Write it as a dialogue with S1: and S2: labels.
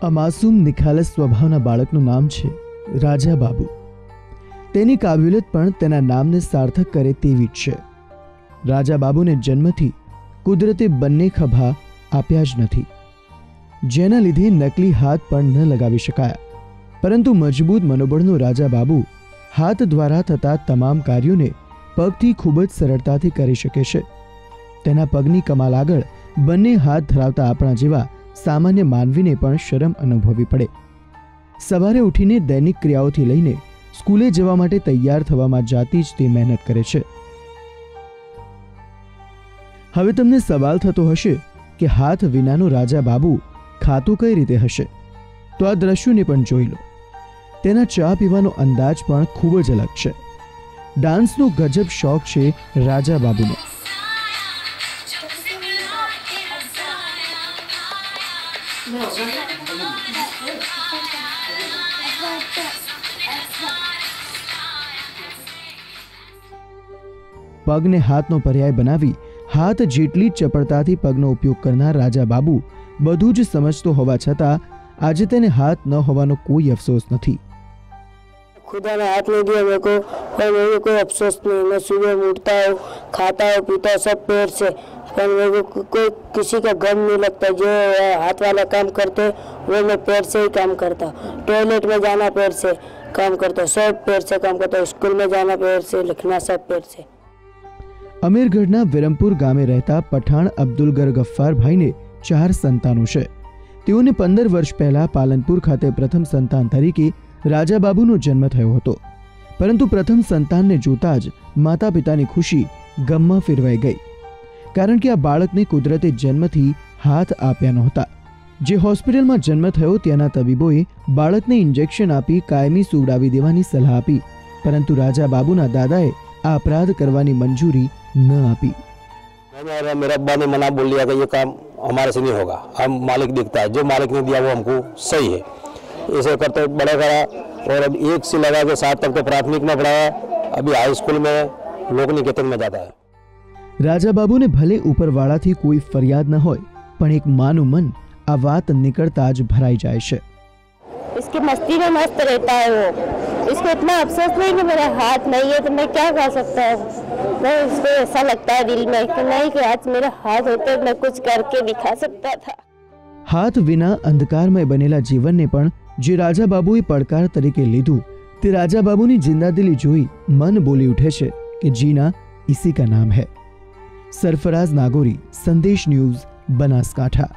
S1: આ માસૂમ નિખાલસ સ્વભાવના બાળકનું નામ છે રાજા બાબુ। તેની કાબિલિયત પણ તેના નામને સાર્થક કરે તેવી જ છે। રાજા બાબુને જન્મથી કુદરતે બંને ખભા આપ્યા જ નથી, જેના લીધે નકલી હાથ પણ ન લગાવી શકાયા, પરંતુ મજબૂત મનોબળનો રાજા બાબુ હાથ દ્વારા થતા તમામ કાર્યોને પગથી ખૂબ જ સરળતાથી કરી શકે છે। તેના પગની કમાલ આગળ બંને હાથ ધરાવતા આપણા જેવા સામાન્ય માનવીને પણ શરમ અનુભવવી પડે। સવારે ઉઠીને દૈનિક ક્રિયાઓથી લઈને સ્કૂલે જવા માટે તૈયાર થવામાં જાતી જ તે મહેનત કરે છે। હવે તમને સવાલ થતો હશે કે હાથ વિનાનો રાજા બાબુ ખાતો કઈ રીતે હશે? તો આ દ્રશ્યોને પણ જોઈ લો। તેના ચા પીવાનો અંદાજ પણ ખૂબ જ અલગ છે। ડાન્સનો ગજબ શોખ છે રાજા બાબુને। પગને હાથનો પર્યાય બનાવી હાથ જેટલી ચપળતાથી પગનો ઉપયોગ કરનાર રાજા બાબુ બધું જ સમજતો હોવા છતાં આજે તેને હાથ ન હોવાનો કોઈ અફસોસ નથી।
S2: खुदा ने हाथ नहीं दिया मेरे को, पर मेरे को कोई अफसोस नहीं। मैं सुबह उठता हूँ, खाता हूँ, पीता हूँ सब पेट से, पर मेरे को कोई किसी का गम नहीं लगता। जो हाथ वाला काम करते वो मैं पेट से ही काम करता हूँ। टॉयलेट में जाना पेट से काम करता हूँ, सब पेट से काम करता हूँ। स्कूल में जाना पेट से, लिखना सब पेट से।
S1: અમીરગઢના વિરમપુર ગામે રહેતા પઠાણ અબ્દુલગર ગફ્ફારભાઈને 4 સંતાનો છે। તેઓને 15 વર્ષ પહેલા પાલનપુર ખાતે પ્રથમ સંતાન તરીકે રાજા બાબુનો જન્મ થયો હતો, પરંતુ પ્રથમ સંતાનને જોતા જ માતા પિતાની ખુશી ગમમાં ફેરવાઈ ગઈ, કારણ કે આ બાળકને કુદરતે જન્મથી હાથ આપ્યા નહોતા। જે હોસ્પિટલમાં જન્મ થયો ત્યાંના તબીબોએ બાળકને ઇન્જેક્શન આપી કાયમી સુવડાવી દેવાની સલાહ આપી, પરંતુ રાજા બાબુના દાદાએ આ अपराध करवानी मंजूरी न आपी।
S3: मेरे अब्बा ने मना बोल दिया कि ये काम हमारे से नहीं होगा, हम मालिक दिखता है, जो मालिक ने दिया वो हमको सही है। इसे करते बड़ा करा और अब 1 से लगा के 7 तक तो प्राथमिक में पढ़ाया, अभी हाई स्कूल में लोक निकेतन में जाता है।
S1: राजा बाबू ने भले उपरवाड़ाथी कोई फरियाद न होय, पण एक मानु मन आ वात निकळता ज भराई जाय छे।
S4: इसकी मस्ती में मस्त रहता है वो, इसको इतना अफसोस नहीं कि मेरा हाथ नहीं है तो मैं क्या कर सकता हूँ। मैं उसको ऐसा लगता है दिल में कि नहीं कि आज मेरा हाथ होते मैं कुछ करके दिखा सकता था।
S1: हाथ विना अंधकारमय बनेला जीवनने पण जे राजा बाबुए પડકાર તરીકે લીધું, તે રાજા બાબુની जिंदादिली જોઈ मन बोली उठे छे कि जीना इसी का नाम है। सरफराज नागोरी, संदेश न्यूज, बनासकांठा।